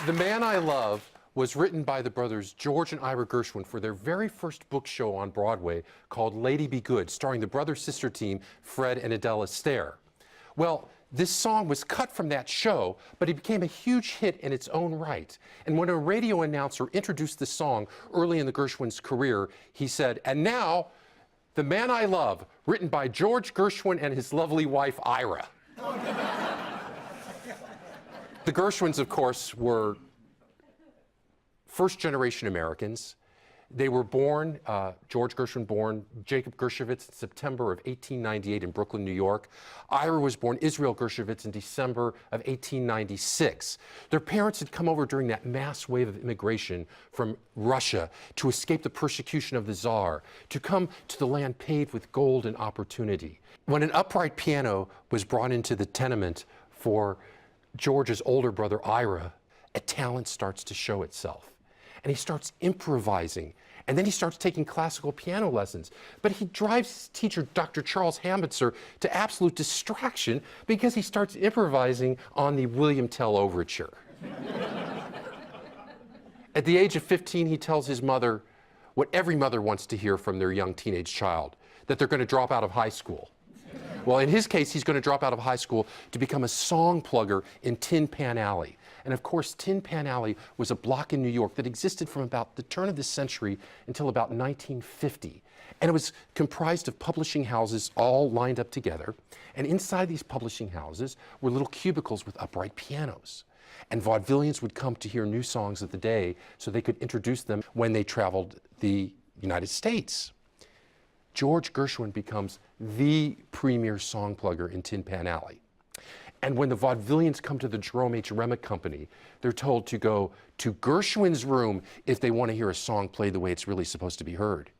The Man I Love was written by the brothers George and Ira Gershwin for their very first book show on Broadway called Lady Be Good, starring the brother-sister team Fred and Adele Astaire. Well, this song was cut from that show, but it became a huge hit in its own right. And when a radio announcer introduced the song early in the Gershwins' career, he said, "And now, The Man I Love, written by George Gershwin and his lovely wife, Ira." The Gershwins, of course, were first-generation Americans. They were born, George Gershwin born Jacob Gershowitz in September of 1898 in Brooklyn, New York. Ira was born Israel Gershowitz in December of 1896. Their parents had come over during that mass wave of immigration from Russia to escape the persecution of the Tsar, to come to the land paved with gold and opportunity. When an upright piano was brought into the tenement for George's older brother, Ira, a talent starts to show itself. And he starts improvising, and then he starts taking classical piano lessons. But he drives his teacher, Dr. Charles Hambitzer, to absolute distraction because he starts improvising on the William Tell Overture. At the age of 15, he tells his mother what every mother wants to hear from their young teenage child, that they're going to drop out of high school. Well, in his case, he's going to drop out of high school to become a song plugger in Tin Pan Alley. And of course, Tin Pan Alley was a block in New York that existed from about the turn of the century until about 1950. And it was comprised of publishing houses all lined up together. And inside these publishing houses were little cubicles with upright pianos. And vaudevillians would come to hear new songs of the day so they could introduce them when they traveled the United States. George Gershwin becomes the premier song plugger in Tin Pan Alley. And when the vaudevillians come to the Jerome H. Remick Company, they're told to go to Gershwin's room if they want to hear a song played the way it's really supposed to be heard.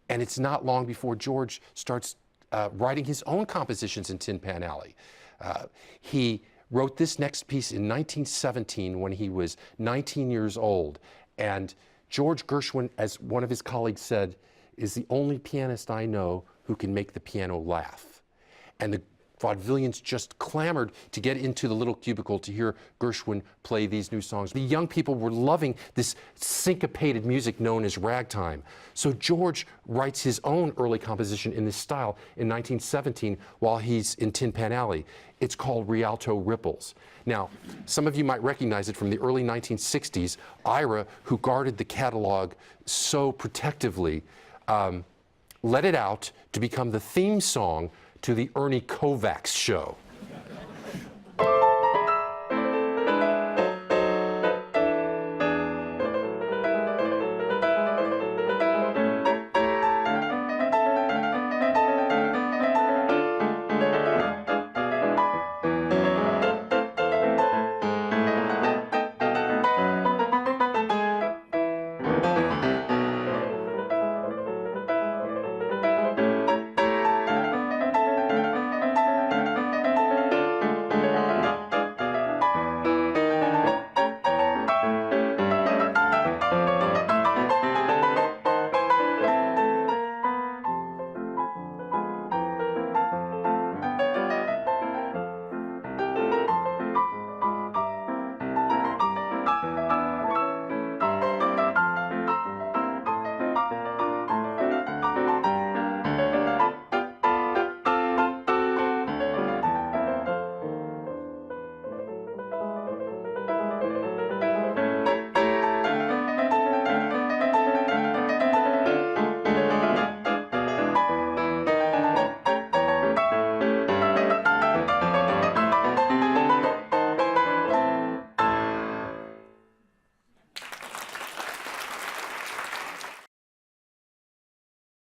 And it's not long before George starts writing his own compositions in Tin Pan Alley. He wrote this next piece in 1917 when he was 19 years old. And George Gershwin, as one of his colleagues said, is the only pianist I know who can make the piano laugh. And the vaudevillians just clamored to get into the little cubicle to hear Gershwin play these new songs. The young people were loving this syncopated music known as ragtime. So George writes his own early composition in this style in 1917 while he's in Tin Pan Alley. It's called Rialto Ripples. Now, some of you might recognize it from the early 1960s. Ira, who guarded the catalog so protectively, let it out to become the theme song to the Ernie Kovacs show.